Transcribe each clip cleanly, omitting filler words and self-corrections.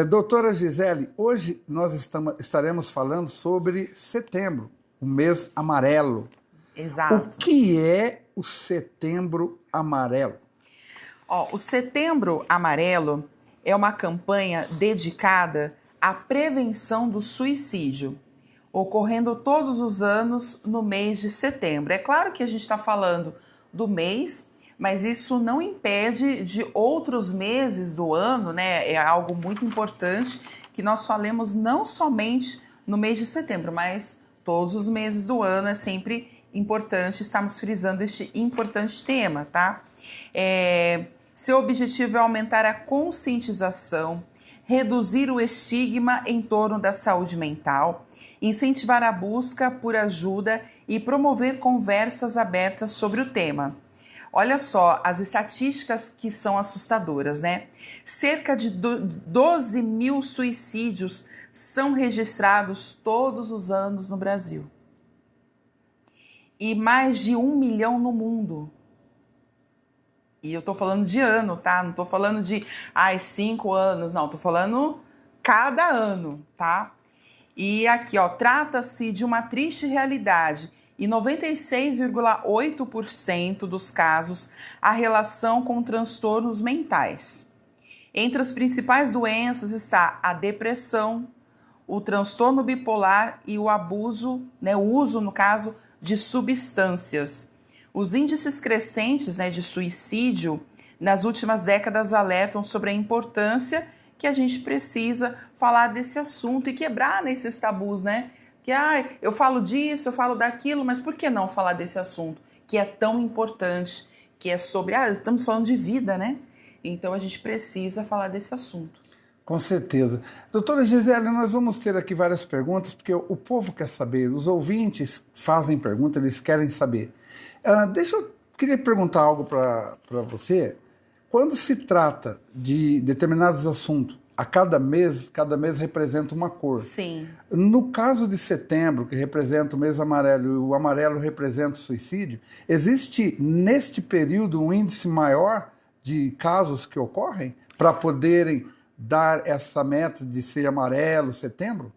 Doutora Gisele, hoje nós estaremos falando sobre setembro, o mês amarelo. Exato. O que é o Setembro Amarelo? O Setembro Amarelo é uma campanha dedicada à prevenção do suicídio, ocorrendo todos os anos no mês de setembro. É claro que a gente está falando do mês, mas isso não impede de outros meses do ano, né? É algo muito importante que nós falemos não somente no mês de setembro, mas todos os meses do ano. É sempre importante estarmos frisando este importante tema, tá? Seu objetivo é aumentar a conscientização, reduzir o estigma em torno da saúde mental, incentivar a busca por ajuda e promover conversas abertas sobre o tema. Olha só as estatísticas que são assustadoras, né? Cerca de 12 mil suicídios são registrados todos os anos no Brasil. E mais de 1 milhão no mundo. E eu tô falando de ano, tá? Não tô falando de 5 anos, não. Tô falando cada ano, tá? E aqui, trata-se de uma triste realidade. E 96,8% dos casos há relação com transtornos mentais. Entre as principais doenças está a depressão, o transtorno bipolar e o abuso, o uso, no caso, de substâncias. Os índices crescentes, de suicídio nas últimas décadas alertam sobre a importância que a gente precisa falar desse assunto e quebrar esses tabus, né? Que eu falo disso, eu falo daquilo, mas por que não falar desse assunto que é tão importante, que é sobre, estamos falando de vida, né? Então a gente precisa falar desse assunto. Com certeza. Doutora Gisele, nós vamos ter aqui várias perguntas, porque o povo quer saber, os ouvintes fazem perguntas, eles querem saber. Queria perguntar algo para você. Quando se trata de determinados assuntos, cada mês representa uma cor. Sim. No caso de setembro, que representa o mês amarelo, e o amarelo representa o suicídio, existe neste período um índice maior de casos que ocorrem para poderem dar essa meta de ser amarelo, setembro?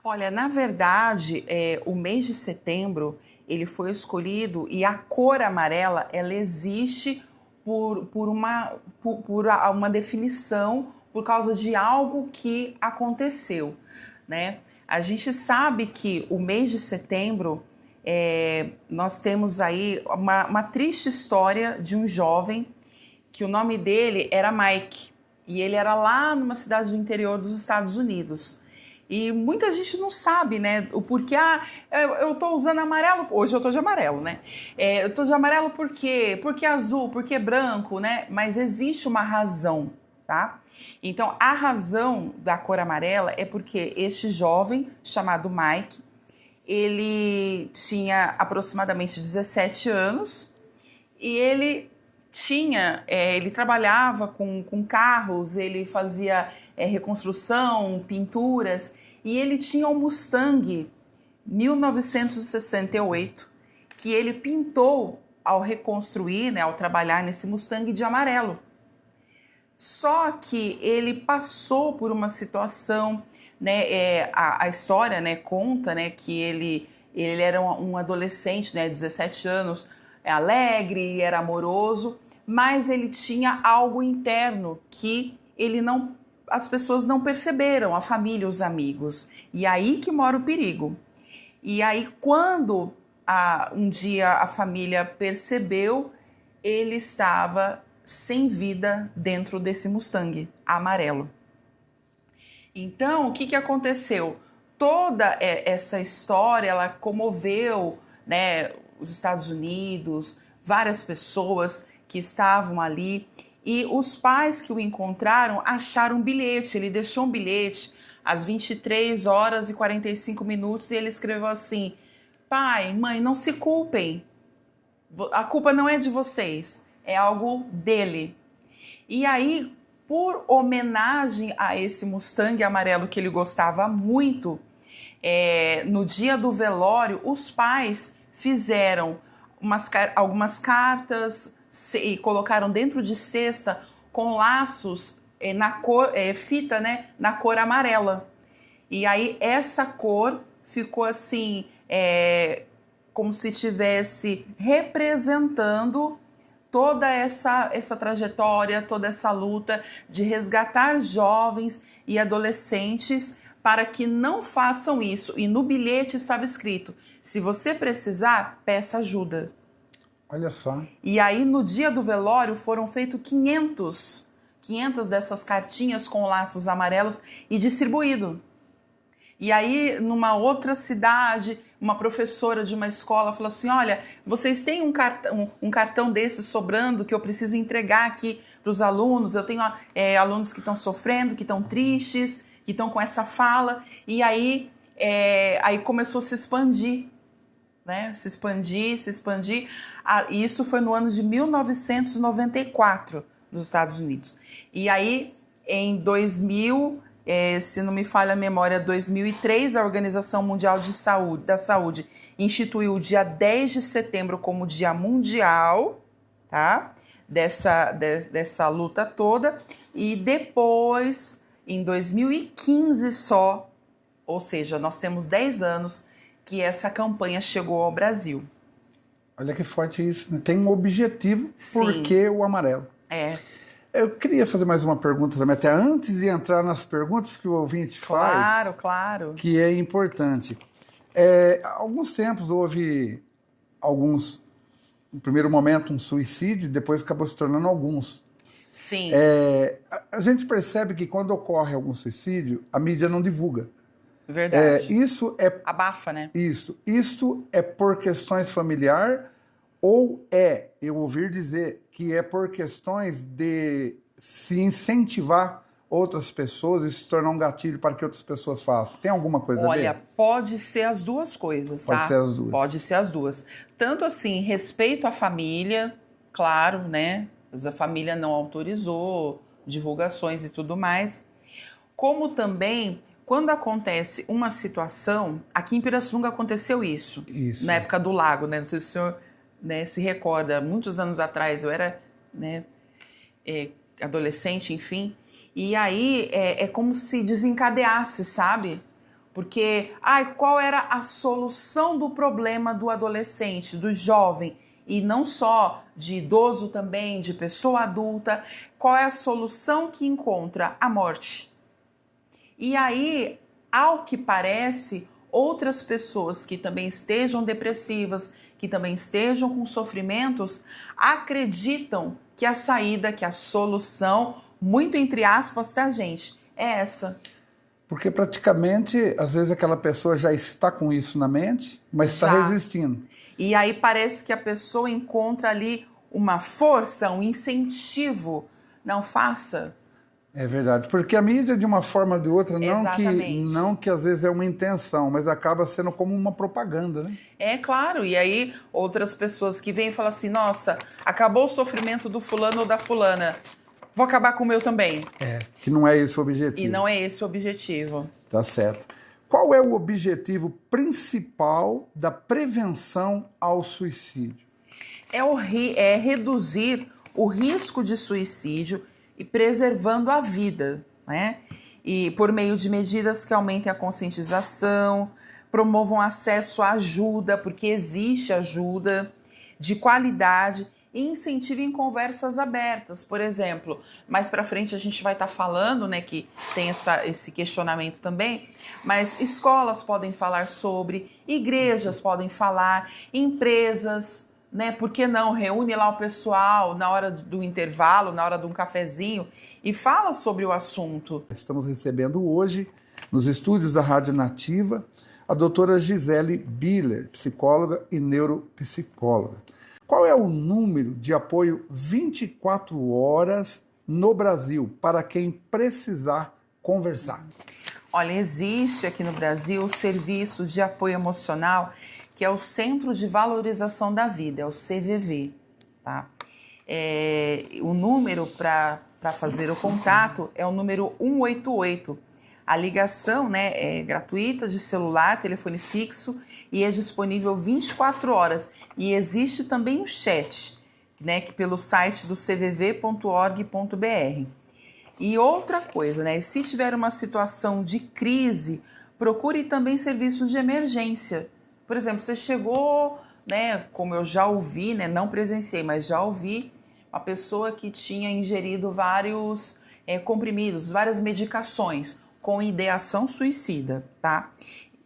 Olha, na verdade, o mês de setembro ele foi escolhido e a cor amarela ela existe por uma definição, por causa de algo que aconteceu, né? A gente sabe que o mês de setembro, nós temos aí uma triste história de um jovem que o nome dele era Mike e ele era lá numa cidade do interior dos Estados Unidos. E muita gente não sabe, né, o porquê. Eu tô usando amarelo, hoje eu tô de amarelo, né? Eu tô de amarelo por quê? Porque azul, porque branco, né? Mas existe uma razão, tá? Então, a razão da cor amarela é porque este jovem, chamado Mike, ele tinha aproximadamente 17 anos e ele trabalhava com carros, ele fazia reconstrução, pinturas, e ele tinha um Mustang 1968 que ele pintou ao reconstruir, ao trabalhar nesse Mustang de amarelo. Só que ele passou por uma situação, a história, conta, que ele era um adolescente, 17 anos, alegre, era amoroso, mas ele tinha algo interno que as pessoas não perceberam, a família, os amigos. E aí que mora o perigo. E aí quando um dia a família percebeu, ele estava sem vida dentro desse Mustang amarelo. Então, o que aconteceu? Toda essa história, ela comoveu, os Estados Unidos, várias pessoas que estavam ali, e os pais que o encontraram acharam um bilhete. Ele deixou um bilhete às 23 horas e 45 minutos e ele escreveu assim: pai, mãe, não se culpem, a culpa não é de vocês, é algo dele. E aí, por homenagem a esse Mustang amarelo que ele gostava muito, no dia do velório, os pais fizeram algumas cartas e colocaram dentro de cesta com laços na cor, fita, né, na cor amarela. E aí essa cor ficou assim, como se estivesse representando toda essa trajetória, toda essa luta de resgatar jovens e adolescentes para que não façam isso. E no bilhete estava escrito: se você precisar, peça ajuda. Olha só. E aí no dia do velório foram feitos 500 dessas cartinhas com laços amarelos e distribuído. E aí, numa outra cidade, uma professora de uma escola falou assim: olha, vocês têm um cartão desse sobrando que eu preciso entregar aqui para os alunos. Eu tenho alunos que estão sofrendo, que estão tristes, que estão com essa fala. E aí começou a se expandir, né? Se expandir. Isso foi no ano de 1994, nos Estados Unidos. E aí, em 2000... se não me falha a memória, 2003, a Organização Mundial da Saúde instituiu o dia 10 de setembro como Dia Mundial, tá? Dessa luta toda. E depois, em 2015 só, ou seja, nós temos 10 anos que essa campanha chegou ao Brasil. Olha que forte isso, né? Tem um objetivo, Sim. Por que o amarelo? Eu queria fazer mais uma pergunta também, até antes de entrar nas perguntas que o ouvinte faz. Claro. Que é importante. Há alguns tempos houve no primeiro momento, um suicídio, depois acabou se tornando alguns. Sim. A gente percebe que quando ocorre algum suicídio, a mídia não divulga. Verdade. Abafa, né? Isto é por questões familiares ou eu ouvi dizer que é por questões de se incentivar outras pessoas e se tornar um gatilho para que outras pessoas façam? Tem alguma coisa a ver? Olha, pode ser as duas coisas, tá? Pode ser as duas. Pode ser as duas. Tanto assim, respeito à família, claro, né? Mas a família não autorizou divulgações e tudo mais. Como também, quando acontece uma situação, aqui em Pirassununga aconteceu isso. Na época do lago, né? Não sei se o senhor... se recorda, muitos anos atrás, eu era adolescente, enfim, e aí é como se desencadeasse, sabe? Porque, qual era a solução do problema do adolescente, do jovem, e não só de idoso também, de pessoa adulta, qual é a solução que encontra? A morte. E aí, ao que parece, outras pessoas que também estejam depressivas, que também estejam com sofrimentos, acreditam que a saída, que a solução, muito entre aspas, tá, gente, é essa. Porque praticamente, às vezes aquela pessoa já está com isso na mente, mas está resistindo. E aí parece que a pessoa encontra ali uma força, um incentivo. Não faça. É verdade, porque a mídia, de uma forma ou de outra, não que às vezes é uma intenção, mas acaba sendo como uma propaganda, né? É claro, e aí outras pessoas que vêm e falam assim: nossa, acabou o sofrimento do fulano ou da fulana, vou acabar com o meu também. Que não é esse o objetivo. E não é esse o objetivo. Tá certo. Qual é o objetivo principal da prevenção ao suicídio? É reduzir o risco de suicídio e preservando a vida, né? E por meio de medidas que aumentem a conscientização, promovam acesso à ajuda, porque existe ajuda de qualidade, e incentivem conversas abertas. Por exemplo, mais para frente a gente vai estar falando, né, que tem esse questionamento também, mas escolas podem falar sobre, igrejas podem falar, empresas, né? Por que não? Reúne lá o pessoal na hora do intervalo, na hora de um cafezinho e fala sobre o assunto. Estamos recebendo hoje, nos estúdios da Rádio Nativa, a doutora Gisele Biller, psicóloga e neuropsicóloga. Qual é o número de apoio 24 horas no Brasil para quem precisar conversar? Olha, existe aqui no Brasil o serviço de apoio emocional, que é o Centro de Valorização da Vida, é o CVV, tá? O número para fazer o contato é o número 188. A ligação, né, é gratuita, de celular, telefone fixo, e é disponível 24 horas. E existe também o chat, né, que pelo site do cvv.org.br. E outra coisa, né? Se tiver uma situação de crise, procure também serviços de emergência. Por exemplo, você chegou, né? Como eu já ouvi, né? Não presenciei, mas já ouvi uma pessoa que tinha ingerido vários comprimidos, várias medicações com ideação suicida, tá?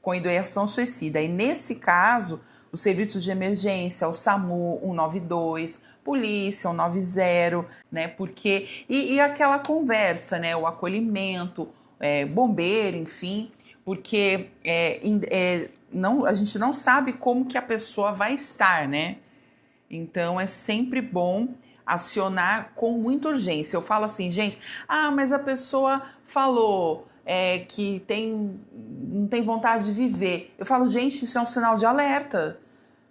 Com ideação suicida. E nesse caso, os serviços de emergência, o SAMU 192, polícia 190, né? Porque e aquela conversa, né? O acolhimento, bombeiro, enfim, porque não, a gente não sabe como que a pessoa vai estar, né? Então é sempre bom acionar com muita urgência. Eu falo assim, gente, mas a pessoa falou que não tem vontade de viver. Eu falo, gente, isso é um sinal de alerta,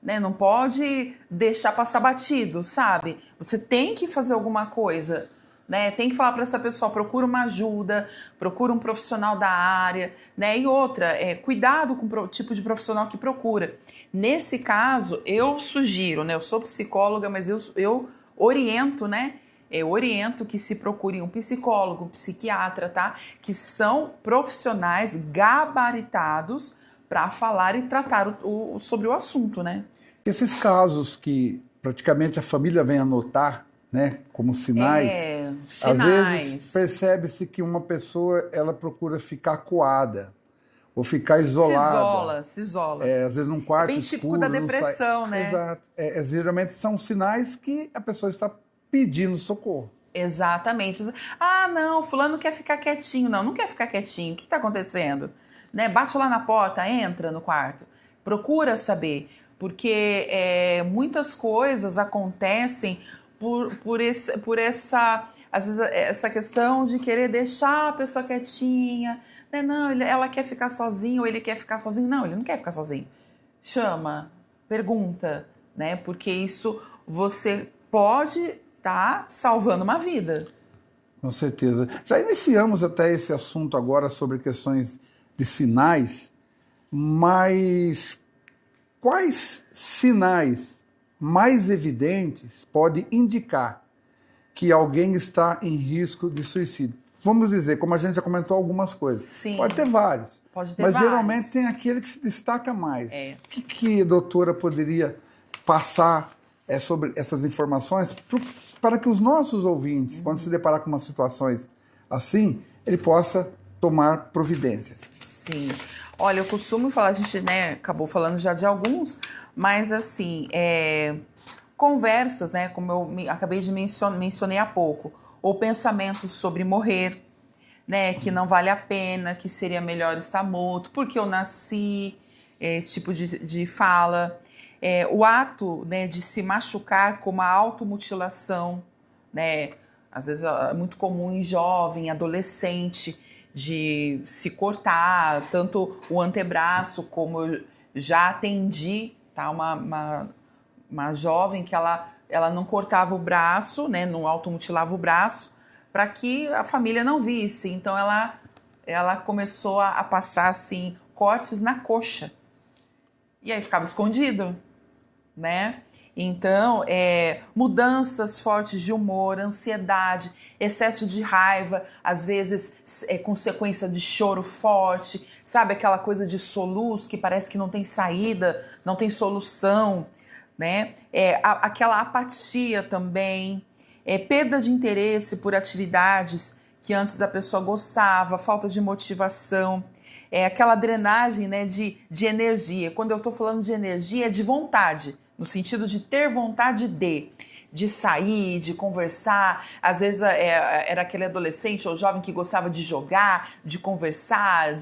né? Não pode deixar passar batido, sabe? Você tem que fazer alguma coisa, né? Tem que falar para essa pessoa, procura uma ajuda, procura um profissional da área, né? E outra, cuidado com o tipo de profissional que procura. Nesse caso, eu sugiro, né? Eu sou psicóloga, mas eu oriento, né? Eu oriento que se procure um psicólogo, um psiquiatra, tá? Que são profissionais gabaritados para falar e tratar sobre o assunto, né? Esses casos que praticamente a família vem anotar, né, como sinais, às vezes percebe-se que uma pessoa ela procura ficar acuada ou ficar isolada. Se isola. Às vezes num quarto bem escuro. Típico da depressão, né? Exato. Geralmente são sinais que a pessoa está pedindo socorro. Exatamente. Não, fulano quer ficar quietinho. Não quer ficar quietinho. O que está acontecendo? Né? Bate lá na porta, entra no quarto. Procura saber. Porque muitas coisas acontecem por essa, às vezes, essa questão de querer deixar a pessoa quietinha. Né? Não, ela quer ficar sozinha ou ele quer ficar sozinho. Não, ele não quer ficar sozinho. Chama, pergunta, né? Porque isso você pode estar salvando uma vida. Com certeza. Já iniciamos até esse assunto agora sobre questões de sinais, mas quais sinais mais evidentes podem indicar que alguém está em risco de suicídio? Vamos dizer, como a gente já comentou algumas coisas. Sim. Pode ter vários. Pode ter mas vários. Geralmente tem aquele que se destaca mais. O que a doutora poderia passar sobre essas informações para que os nossos ouvintes, quando se deparar com umas situações assim, ele possa tomar providências? Sim. Olha, eu costumo falar, a gente, né, acabou falando já de alguns, mas assim, conversas, né, como eu acabei de mencionei há pouco, ou pensamentos sobre morrer, né, que não vale a pena, que seria melhor estar morto, porque eu nasci, esse tipo de fala. O ato, né, de se machucar como a automutilação, né, às vezes é muito comum em jovem, adolescente, de se cortar, tanto o antebraço, como eu já atendi, tá, uma jovem que ela não cortava o braço, né, não automutilava o braço, para que a família não visse. Então ela começou a passar assim cortes na coxa. E aí ficava escondido, né? Então, mudanças fortes de humor, ansiedade, excesso de raiva, às vezes consequência de choro forte, sabe? Aquela coisa de soluço que parece que não tem saída, não tem solução, né? Aquela apatia também, perda de interesse por atividades que antes a pessoa gostava, falta de motivação, aquela drenagem, né, de energia. Quando eu estou falando de energia, é de vontade, no sentido de ter vontade de sair, de conversar. Às vezes era aquele adolescente ou jovem que gostava de jogar, de conversar,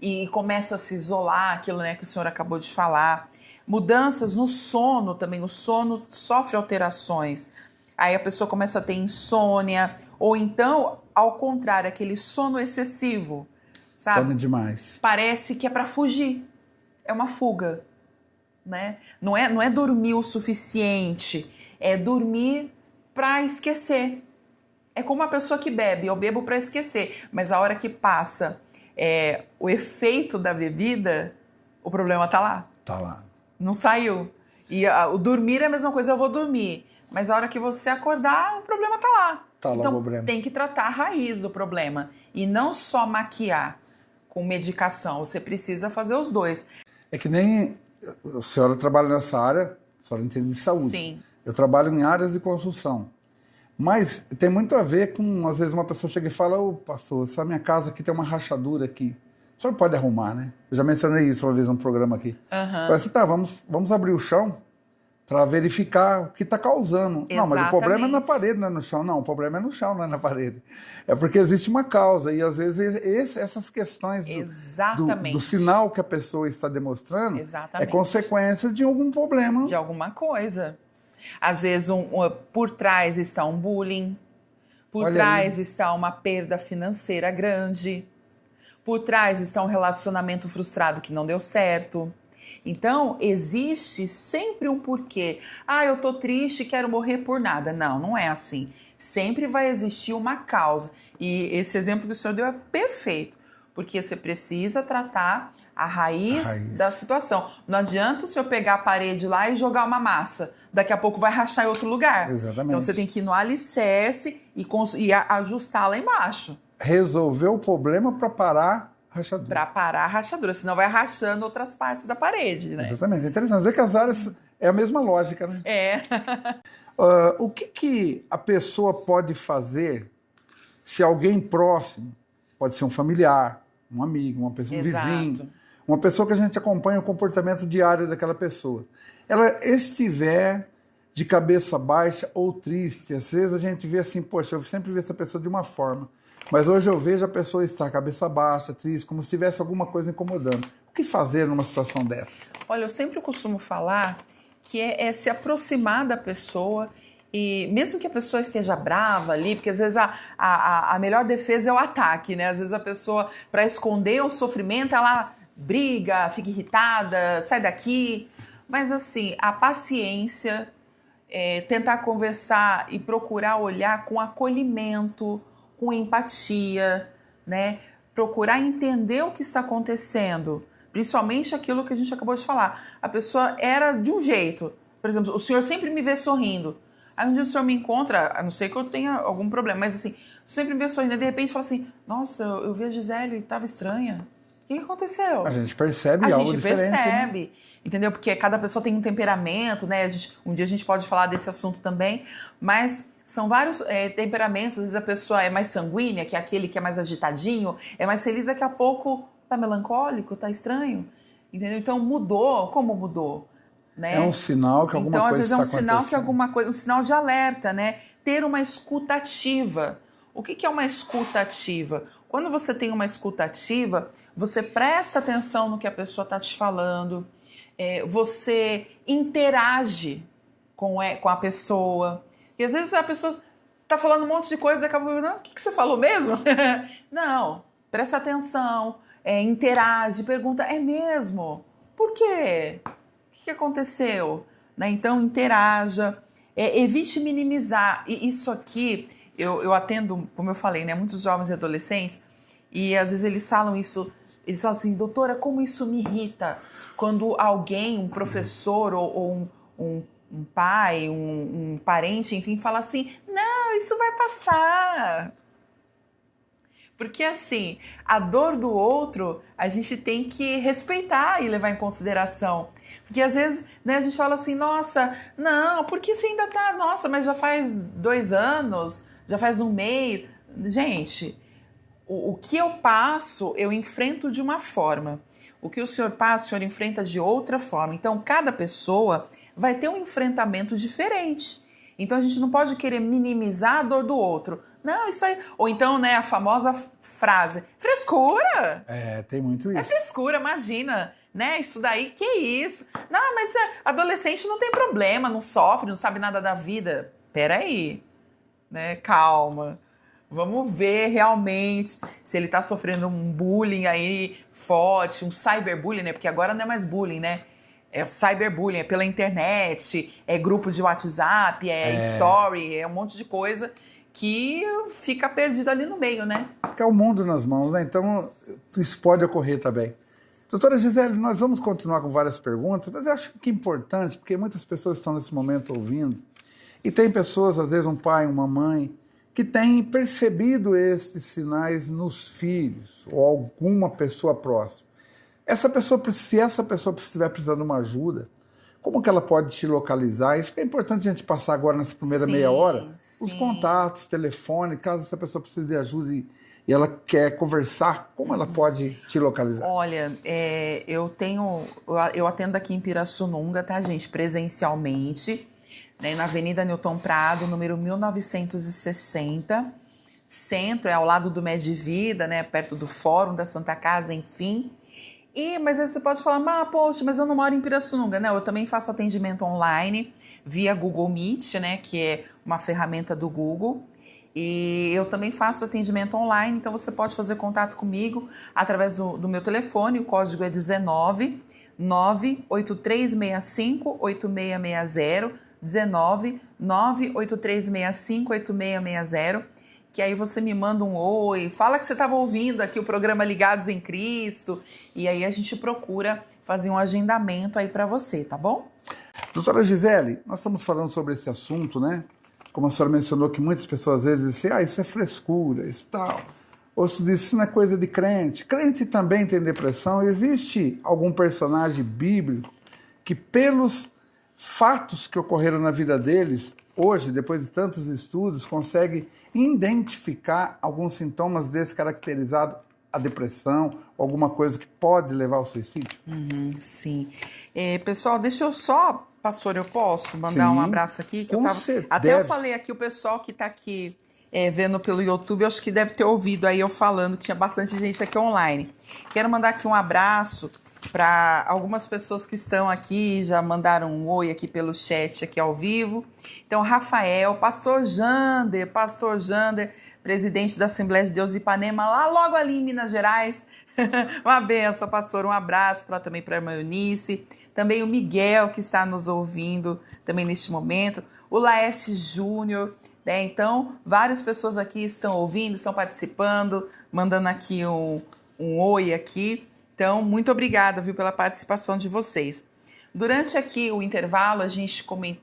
e começa a se isolar, aquilo, né, que o senhor acabou de falar. Mudanças no sono também, o sono sofre alterações. Aí a pessoa começa a ter insônia, ou então, ao contrário, aquele sono excessivo, sabe? Sono demais. Parece que é para fugir, é uma fuga, né? Não é dormir o suficiente, é dormir para esquecer. É como uma pessoa que bebe, eu bebo para esquecer, mas a hora que passa o efeito da bebida, o problema tá lá. Tá lá. Não saiu. E o dormir é a mesma coisa, eu vou dormir. Mas a hora que você acordar, o problema tá lá. Tá lá o Então, problema. tem que tratar a raiz do problema e não só maquiar com medicação. Você precisa fazer os dois. É que nem a senhora trabalha nessa área, a senhora entende de saúde. Sim. Eu trabalho em áreas de construção. Mas tem muito a ver com, às vezes, uma pessoa chega e fala, ô pastor, essa minha casa aqui tem uma rachadura aqui. O senhor pode arrumar, né? Eu já mencionei isso uma vez num programa aqui. Falei assim, tá, vamos abrir o chão para verificar o que está causando. Exatamente. Não, mas o problema é na parede, não é no chão. Não, o problema é no chão, não é na parede. É porque existe uma causa. E, às vezes, essas questões do sinal que a pessoa está demonstrando é consequência de algum problema. De alguma coisa. Às vezes, por trás está um bullying. Por trás está uma perda financeira grande. Por trás está um relacionamento frustrado que não deu certo. Então, existe sempre um porquê. Ah, eu tô triste, quero morrer por nada. Não, não é assim. Sempre vai existir uma causa. E esse exemplo que o senhor deu é perfeito, porque você precisa tratar a raiz da situação. Não adianta o senhor pegar a parede lá e jogar uma massa. Daqui a pouco vai rachar em outro lugar. Exatamente. Então, você tem que ir no alicerce e ajustar lá embaixo. Resolver o problema para parar a rachadura. Para parar a rachadura, senão vai rachando outras partes da parede, né? Exatamente. É interessante ver que as áreas é a mesma lógica, né? É. O que a pessoa pode fazer se alguém próximo, pode ser um familiar, um amigo, uma pessoa, um vizinho, uma pessoa que a gente acompanha o comportamento diário daquela pessoa, ela estiver de cabeça baixa ou triste? Às vezes a gente vê assim, poxa, eu sempre vi essa pessoa de uma forma, mas hoje eu vejo a pessoa estar cabeça baixa, triste, como se tivesse alguma coisa incomodando. O que fazer numa situação dessa? Olha, eu sempre costumo falar que é se aproximar da pessoa, e mesmo que a pessoa esteja brava ali, porque às vezes a melhor defesa é o ataque, né? Às vezes a pessoa, para esconder o sofrimento, ela briga, fica irritada, sai daqui. Mas assim, a paciência, tentar conversar e procurar olhar com acolhimento, com empatia, né? Procurar entender o que está acontecendo, principalmente aquilo que a gente acabou de falar. A pessoa era de um jeito, por exemplo, o senhor sempre me vê sorrindo. Aí um dia o senhor me encontra, a não ser que eu tenha algum problema, mas assim, sempre me vê sorrindo, e de repente fala assim, nossa, eu vi a Gisele e estava estranha. O que aconteceu? A gente percebe algo diferente. A gente percebe, né? Entendeu? Porque cada pessoa tem um temperamento, né? Um dia a gente pode falar desse assunto também, mas são vários temperamentos. Às vezes a pessoa é mais sanguínea, que é aquele que é mais agitadinho, é mais feliz, daqui a pouco tá melancólico, tá estranho, entendeu? Então mudou, como mudou? Né? É um sinal que alguma coisa está acontecendo. Então, às vezes é um sinal que alguma coisa, um sinal de alerta, né? Ter uma escuta ativa. O que é uma escuta ativa? Quando você tem uma escuta ativa, você presta atenção no que a pessoa está te falando, você interage com a pessoa. E às vezes a pessoa está falando um monte de coisa e acaba perguntando, o que você falou mesmo? Não, presta atenção, interage, pergunta, é mesmo? Por quê? O que aconteceu? Né? Então, interaja, evite minimizar. E isso aqui, eu atendo, como eu falei, né, muitos jovens e adolescentes, e às vezes eles falam isso, eles falam assim, doutora, como isso me irrita quando alguém, um professor ou um pai, um parente, enfim, fala assim, não, isso vai passar. Porque, assim, a dor do outro, a gente tem que respeitar e levar em consideração. Porque, às vezes, né, a gente fala assim, nossa, não, porque você ainda tá, nossa, mas já faz 2 anos, já faz 1 mês. Gente, o que eu passo, eu enfrento de uma forma. O que o senhor passa, o senhor enfrenta de outra forma. Então, cada pessoa vai ter um enfrentamento diferente. Então, a gente não pode querer minimizar a dor do outro. Não, isso aí... Ou então, né, a famosa frase, frescura! Tem muito isso. É frescura, imagina, né? Isso daí, que isso? Não, mas adolescente não tem problema, não sofre, não sabe nada da vida. Peraí, né? Calma. Vamos ver realmente se ele tá sofrendo um bullying aí forte, um cyberbullying, né? Porque agora não é mais bullying, né? É cyberbullying, é pela internet, é grupo de WhatsApp, story, é um monte de coisa que fica perdido ali no meio, né? Porque é o mundo nas mãos, né? Então, isso pode ocorrer também. Doutora Gisele, nós vamos continuar com várias perguntas, mas eu acho que é importante, porque muitas pessoas estão nesse momento ouvindo, e tem pessoas, às vezes um pai, uma mãe, que que tem percebido esses sinais nos filhos ou alguma pessoa próxima. Se essa pessoa estiver precisando de uma ajuda, como que ela pode te localizar? Isso que é importante a gente passar agora nessa primeira meia hora. Os contatos, telefone, caso essa pessoa precise de ajuda e ela quer conversar, como ela pode te localizar? Olha, eu atendo aqui em Pirassununga, tá, gente? Presencialmente, né, na Avenida Newton Prado, número 1960. Centro, é ao lado do Medvida, né? Perto do Fórum da Santa Casa, enfim. Mas aí você pode falar, poxa, mas eu não moro em Pirassununga. Não, eu também faço atendimento online via Google Meet, né? Que é uma ferramenta do Google. E eu também faço atendimento online, então você pode fazer contato comigo através do meu telefone, o código é 19 98365 8660, 19 98365 8660, que aí você me manda um oi, fala que você estava ouvindo aqui o programa Ligados em Cristo, e aí a gente procura fazer um agendamento aí para você, tá bom? Doutora Gisele, nós estamos falando sobre esse assunto, né? Como a senhora mencionou que muitas pessoas às vezes dizem, isso é frescura, isso tal. Ou se diz, isso não é coisa de crente. Crente também tem depressão. Existe algum personagem bíblico que, pelos fatos que ocorreram na vida deles, hoje, depois de tantos estudos, consegue identificar alguns sintomas desse caracterizado a depressão, alguma coisa que pode levar ao suicídio? Sim. Pessoal, deixa eu só... Pastor, eu posso mandar um abraço aqui? Que eu falei aqui, o pessoal que está aqui vendo pelo YouTube, eu acho que deve ter ouvido aí eu falando que tinha bastante gente aqui online. Quero mandar aqui um abraço para algumas pessoas que estão aqui, já mandaram um oi aqui pelo chat, aqui ao vivo. Então, Rafael, Pastor Jander, presidente da Assembleia de Deus de Ipanema, lá logo ali em Minas Gerais. Uma benção, pastor, um abraço também para a irmã Eunice, também o Miguel, que está nos ouvindo também neste momento, o Laerte Júnior, né? Então, várias pessoas aqui estão ouvindo, estão participando, mandando aqui um oi aqui. Então, muito obrigada, viu, pela participação de vocês. Durante aqui o intervalo,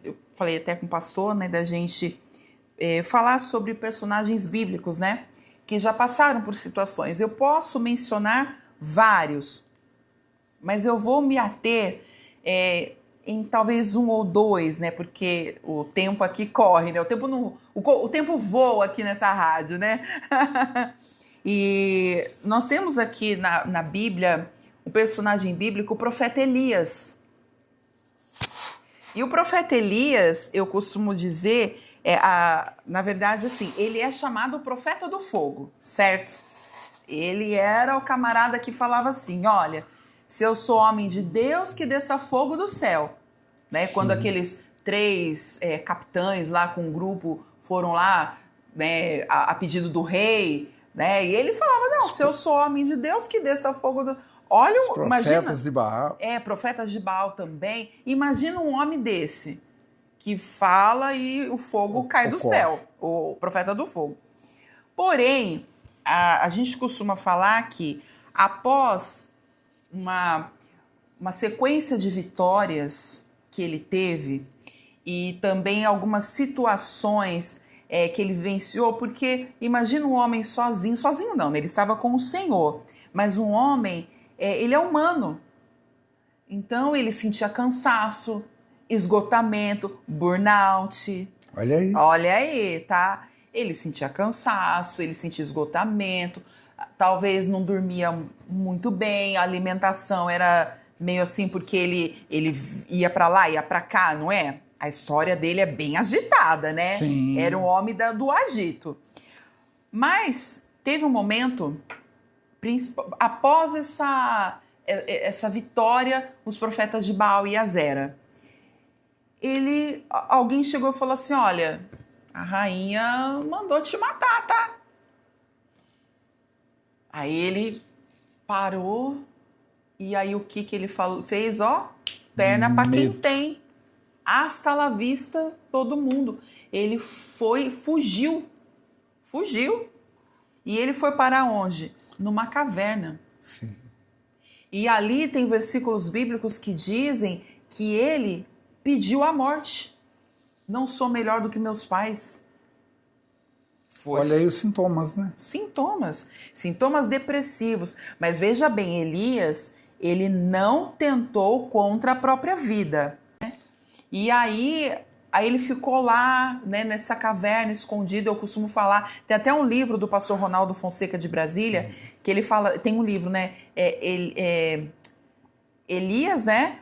eu falei até com o pastor, né, da gente falar sobre personagens bíblicos, né, que já passaram por situações. Eu posso mencionar vários, mas eu vou me ater em talvez um ou dois, né, porque o tempo aqui corre, né, o tempo voa aqui nessa rádio, né. E nós temos aqui na Bíblia o personagem bíblico, o profeta Elias. E o profeta Elias, eu costumo dizer, na verdade, assim, ele é chamado o profeta do fogo, certo? Ele era o camarada que falava assim, olha, se eu sou homem de Deus, que desça fogo do céu. Né? Quando aqueles 3 capitães lá com um grupo foram lá, né, a pedido do rei, né? E ele falava, não, se eu sou homem de Deus, que desça fogo do... Olha, profetas de Baal. Profetas de Baal também. Imagina um homem desse, que fala e o fogo cai do céu, o profeta do fogo. Porém, a gente costuma falar que após uma sequência de vitórias que ele teve e também algumas situações que ele venciou, porque imagina um homem sozinho não, né? Ele estava com o Senhor, mas um homem, ele é humano, então ele sentia cansaço, esgotamento, burnout. Olha aí, tá? Ele sentia cansaço, ele sentia esgotamento, talvez não dormia muito bem, a alimentação era meio assim, porque ele ia para lá, ia para cá, não é? A história dele é bem agitada, né? Sim. Era um homem do agito. Mas teve um momento, após essa vitória, os profetas de Baal e Azera, alguém chegou e falou assim, olha, a rainha mandou te matar, tá? Aí ele parou e aí o que ele fez? Perna para quem tem. Hasta la vista, todo mundo. Ele fugiu. E ele foi para onde? Numa caverna. Sim. E ali tem versículos bíblicos que dizem que ele pediu a morte. Não sou melhor do que meus pais. Olha aí os sintomas, né? Sintomas depressivos. Mas veja bem, Elias, ele não tentou contra a própria vida, né? E aí ele ficou lá, né, nessa caverna escondido. Eu costumo falar, tem até um livro do pastor Ronaldo Fonseca de Brasília, que ele fala, tem um livro, né, Elias, né,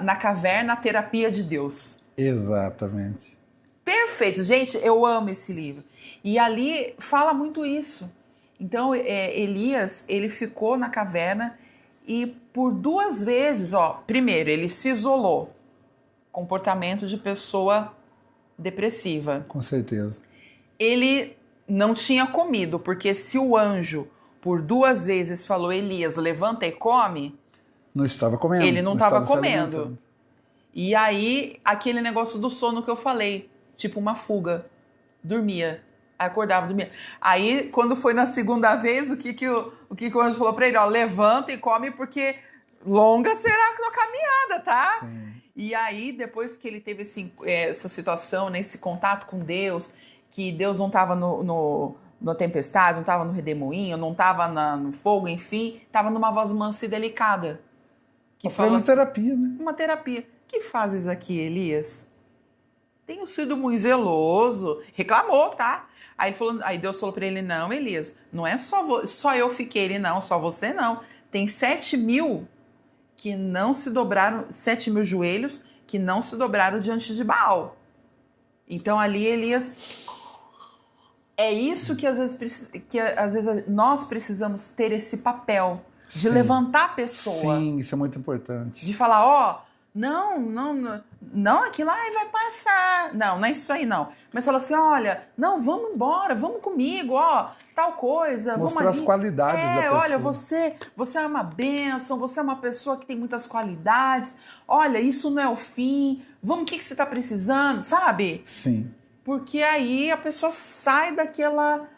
na caverna, a terapia de Deus. Exatamente. Perfeito, gente, eu amo esse livro. E ali fala muito isso. Então, Elias, ele ficou na caverna e por 2 vezes, primeiro, ele se isolou. Comportamento de pessoa depressiva. Com certeza. Ele não tinha comido, porque se o anjo por 2 vezes falou, Elias, levanta e come, não estava comendo. Ele não estava comendo. E aí, aquele negócio do sono que eu falei, tipo uma fuga. Dormia. Aí acordava, dormia. Aí, quando foi na segunda vez, o que o anjo falou pra ele? Levanta e come, porque longa será a tua caminhada, tá? Sim. E aí, depois que ele teve essa situação, né, esse contato com Deus, que Deus não estava na tempestade, não estava no redemoinho, não estava no fogo, enfim, estava numa voz mansa e delicada. Foi uma terapia, né? Uma terapia. Que fazes aqui, Elias? Tenho sido muito zeloso. Reclamou, tá? Aí Deus falou para ele, não, Elias, não é só eu fiquei. Ele, não, só você não. Tem 7.000 que não se dobraram, 7.000 joelhos que não se dobraram diante de Baal. Então ali Elias... É isso que às vezes nós precisamos ter esse papel de Sim. levantar a pessoa. Sim, isso é muito importante. De falar, não, aquilo aí vai passar. Não é isso aí, não. Mas fala assim, olha, não, vamos embora, vamos comigo, tal coisa. Mostrar vamos ali. as qualidades da pessoa. Olha, você é uma bênção, você é uma pessoa que tem muitas qualidades. Olha, isso não é o fim. Vamos, o que você está precisando, sabe? Sim. Porque aí a pessoa sai daquela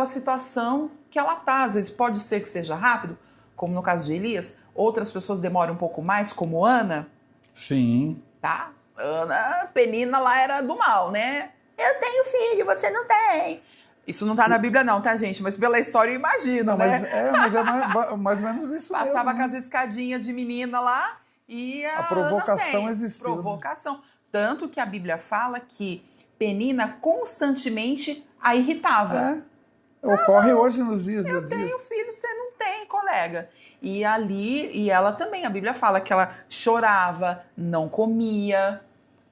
situação que ela tá. Às vezes pode ser que seja rápido, como no caso de Elias. Outras pessoas demoram um pouco mais, como Ana. Sim. Tá? Ana, Penina lá era do mal, né? Eu tenho filho, você não tem. Isso não tá na Bíblia não, tá, gente? Mas pela história eu imagino, não, né? Mas é mais ou menos isso Passava mesmo, com as escadinhas de menina lá e a provocação Ana existiu. Provocação. Tanto que a Bíblia fala que Penina constantemente a irritava. Ocorre hoje nos dias. Eu tenho filho, você não tem, colega. E ela também, a Bíblia fala que ela chorava, não comia,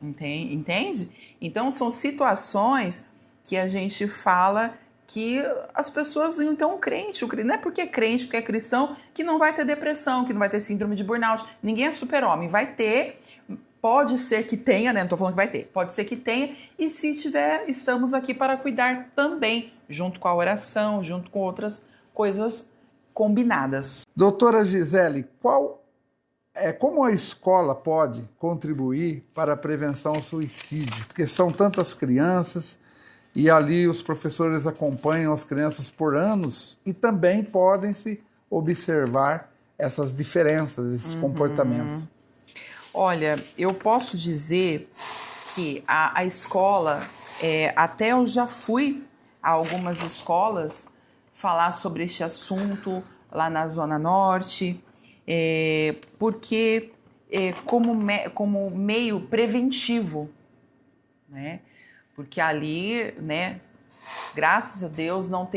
entende? Então são situações que a gente fala que as pessoas, então, crente, não é porque é crente, porque é cristão, que não vai ter depressão, que não vai ter síndrome de burnout. Ninguém é super-homem, vai ter. Pode ser que tenha, né? Não estou falando que vai ter. Pode ser que tenha. E se tiver, estamos aqui para cuidar também, junto com a oração, junto com outras coisas combinadas. Doutora Gisele, como a escola pode contribuir para a prevenção ao suicídio? Porque são tantas crianças e ali os professores acompanham as crianças por anos e também podem se observar essas diferenças, esses comportamentos. Olha, eu posso dizer que a escola, até eu já fui a algumas escolas falar sobre este assunto lá na Zona Norte, porque como meio preventivo, né? Porque ali, né, graças a Deus não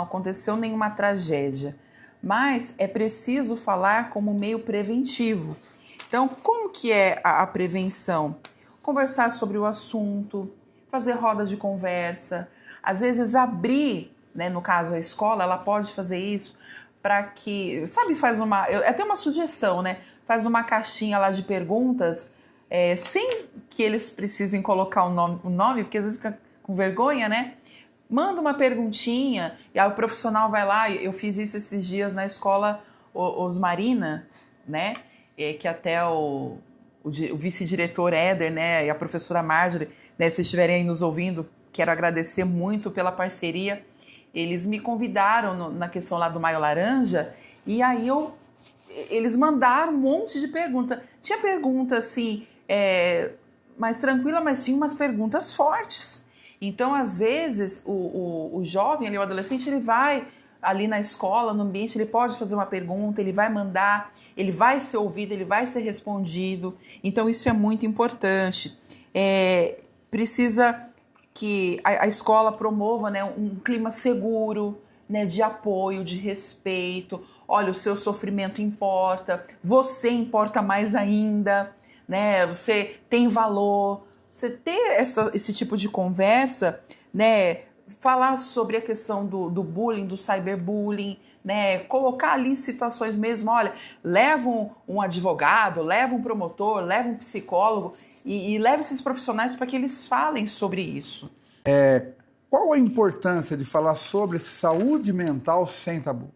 aconteceu nenhuma tragédia, mas é preciso falar como meio preventivo. Então, como que é a prevenção? Conversar sobre o assunto, fazer roda de conversa, às vezes abrir, né, no caso a escola, ela pode fazer isso para que, sabe, até uma sugestão, né? Faz uma caixinha lá de perguntas, sem que eles precisem colocar o nome, porque às vezes fica com vergonha, né? Manda uma perguntinha e aí o profissional vai lá. Eu fiz isso esses dias na escola Osmarina, né? Que até o vice-diretor Éder, né, e a professora Marjorie, né, se estiverem aí nos ouvindo, quero agradecer muito pela parceria. Eles me convidaram na questão lá do Maio Laranja, e aí eles mandaram um monte de perguntas. Tinha pergunta assim, mais tranquila, mas tinha umas perguntas fortes. Então, às vezes, o jovem, ali, o adolescente, ele vai ali na escola, no ambiente, ele pode fazer uma pergunta, ele vai mandar, ele vai ser ouvido, ele vai ser respondido. Então, isso é muito importante. Precisa que a escola promova, né, um clima seguro, né, de apoio, de respeito. Olha, o seu sofrimento importa, você importa mais ainda, né? Você tem valor. Você ter esse tipo de conversa, né? Falar sobre a questão do bullying, do cyberbullying, né? Colocar ali situações mesmo, olha, leva um advogado, leva um promotor, leva um psicólogo e leva esses profissionais para que eles falem sobre isso. Qual a importância de falar sobre saúde mental sem tabu?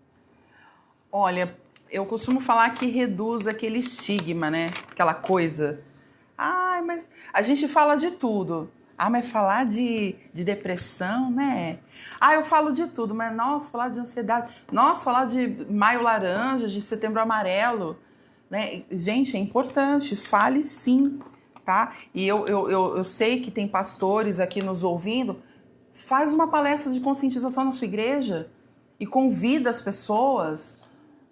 Olha, eu costumo falar que reduz aquele estigma, né? Aquela coisa. Ai, mas a gente fala de tudo. Ah, mas falar de depressão, né? Ah, eu falo de tudo, mas nossa, falar de ansiedade. Nossa, falar de maio laranja, de setembro amarelo, né? Gente, é importante, fale sim, tá? E eu sei que tem pastores aqui nos ouvindo. Faz uma palestra de conscientização na sua igreja e convida as pessoas,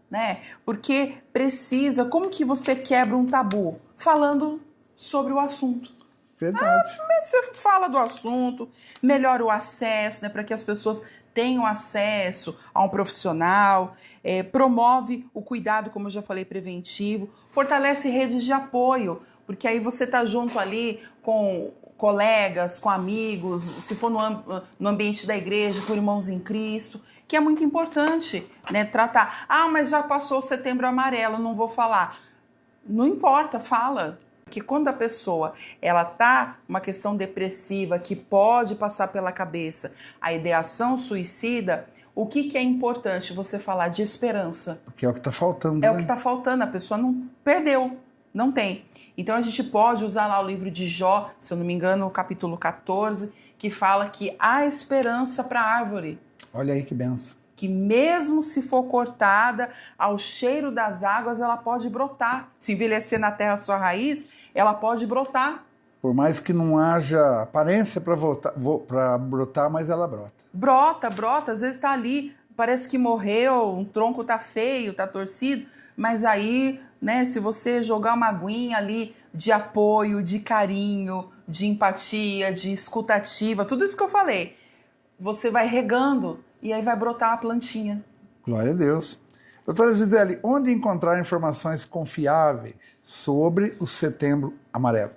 né? Porque precisa, como que você quebra um tabu? Falando sobre o assunto. Verdade. Você fala do assunto, melhora o acesso, né, para que as pessoas tenham acesso a um profissional, promove o cuidado, como eu já falei, preventivo, fortalece redes de apoio, porque aí você está junto ali com colegas, com amigos, se for no ambiente da igreja, com irmãos em Cristo, que é muito importante, né, tratar. Ah, mas já passou o setembro amarelo, não vou falar. Não importa, fala. Que quando a pessoa ela tá uma questão depressiva que pode passar pela cabeça a ideação suicida, o que é importante você falar de esperança? Porque é o que está faltando. É né? o que está faltando, a pessoa não perdeu, não tem. Então a gente pode usar lá o livro de Jó, se eu não me engano, o capítulo 14, que fala que há esperança para a árvore. Olha aí que benção. Que mesmo se for cortada, ao cheiro das águas, ela pode brotar. Se envelhecer na terra a sua raiz, ela pode brotar. Por mais que não haja aparência para brotar, mas ela brota. Brota. Às vezes está ali, parece que morreu, um tronco tá feio, tá torcido, mas aí, né, se você jogar uma aguinha ali de apoio, de carinho, de empatia, de escutativa, tudo isso que eu falei, você vai regando e aí vai brotar a plantinha. Glória a Deus. Doutora Gisele, onde encontrar informações confiáveis sobre o Setembro Amarelo?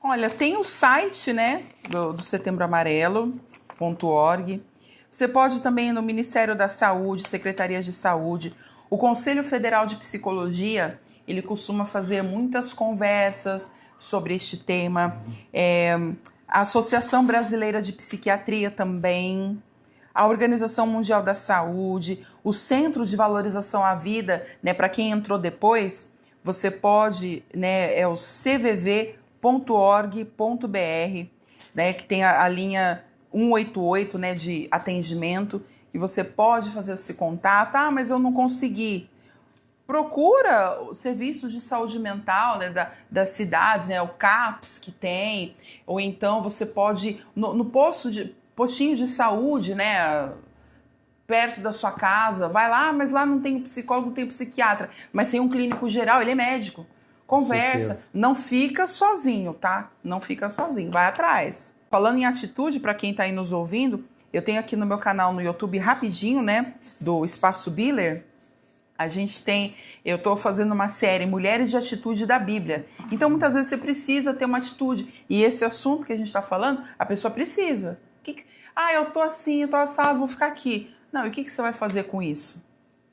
Olha, tem o site, né, do setembroamarelo.org. Você pode também ir no Ministério da Saúde, Secretarias de Saúde. O Conselho Federal de Psicologia, ele costuma fazer muitas conversas sobre este tema. A Associação Brasileira de Psiquiatria também. A Organização Mundial da Saúde, o Centro de Valorização à Vida, né, para quem entrou depois, você pode, né, é o cvv.org.br, né, que tem a linha 188, né, de atendimento, que você pode fazer esse contato. Ah, mas eu não consegui. Procura os serviços de saúde mental, né, das cidades, né, o CAPS que tem, ou então você pode ir no postinho de saúde, né, perto da sua casa, vai lá, mas lá não tem psicólogo, não tem psiquiatra, mas tem um clínico geral, ele é médico. Conversa, não fica sozinho, tá? Não fica sozinho, vai atrás. Falando em atitude, para quem tá aí nos ouvindo, eu tenho aqui no meu canal no YouTube, rapidinho, né, do Espaço Biller, eu estou fazendo uma série Mulheres de Atitude da Bíblia. Então, muitas vezes você precisa ter uma atitude. E esse assunto que a gente está falando, a pessoa precisa. Eu tô assim, eu tô assado, vou ficar aqui. Não, e o que você vai fazer com isso?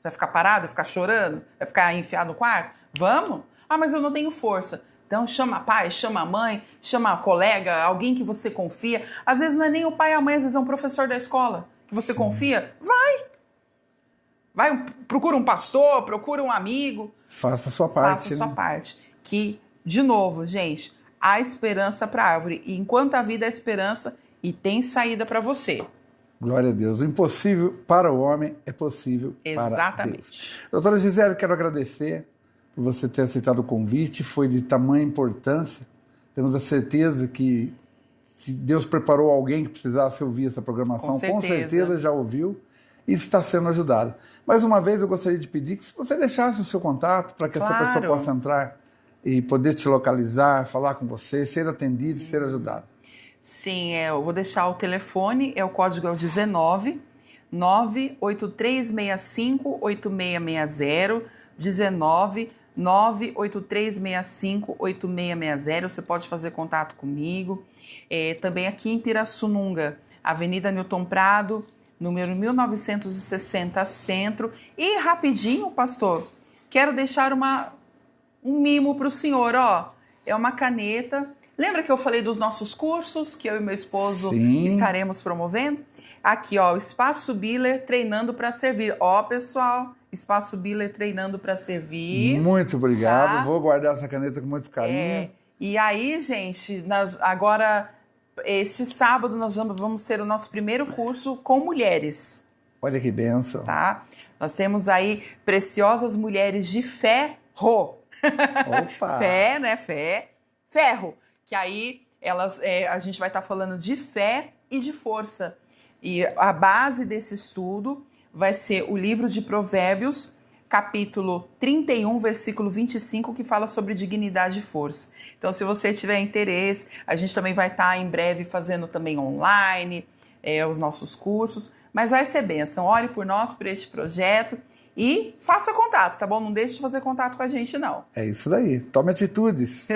Vai ficar parado, vai ficar chorando? Vai ficar enfiado no quarto? Vamos? Ah, mas eu não tenho força. Então chama pai, chama a mãe, chama a colega, alguém que você confia. Às vezes não é nem o pai e a mãe, às vezes é um professor da escola que você confia. Vai, procura um pastor, procura um amigo. Faça a sua parte. Faça a sua parte. Que, de novo, gente, há esperança para a árvore. E enquanto a vida é esperança, e tem saída para você. Glória a Deus. O impossível para o homem é possível para Deus. Doutora Gisele, quero agradecer por você ter aceitado o convite. Foi de tamanha importância. Temos a certeza que se Deus preparou alguém que precisasse ouvir essa programação, com certeza já ouviu e está sendo ajudado. Mais uma vez, eu gostaria de pedir que se você deixasse o seu contato para que essa pessoa possa entrar e poder te localizar, falar com você, ser atendido e ser ajudado. Sim, eu vou deixar o telefone, o código é o 19 98365 8660, 19 98365 8660. Você pode fazer contato comigo. Também aqui em Pirassununga, Avenida Newton Prado, número 1960, Centro. E rapidinho, pastor, quero deixar um mimo para o senhor, ó. É uma caneta. Lembra que eu falei dos nossos cursos que eu e meu esposo estaremos promovendo? Aqui, ó, o Espaço Biller Treinando para Servir. Ó, pessoal, Espaço Biller Treinando para Servir. Muito obrigado. Tá? Vou guardar essa caneta com muito carinho. E aí, gente, agora, este sábado, nós vamos ter o nosso primeiro curso com mulheres. Olha que bênção. Tá? Nós temos aí preciosas mulheres de ferro. Opa! Fé, né? Ferro. Que aí a gente vai estar falando de fé e de força. E a base desse estudo vai ser o livro de Provérbios, capítulo 31, versículo 25, que fala sobre dignidade e força. Então, se você tiver interesse, a gente também vai estar em breve fazendo também online os nossos cursos, mas vai ser bênção. Ore por nós, por este projeto e faça contato, tá bom? Não deixe de fazer contato com a gente, não. É isso daí. Tome atitudes.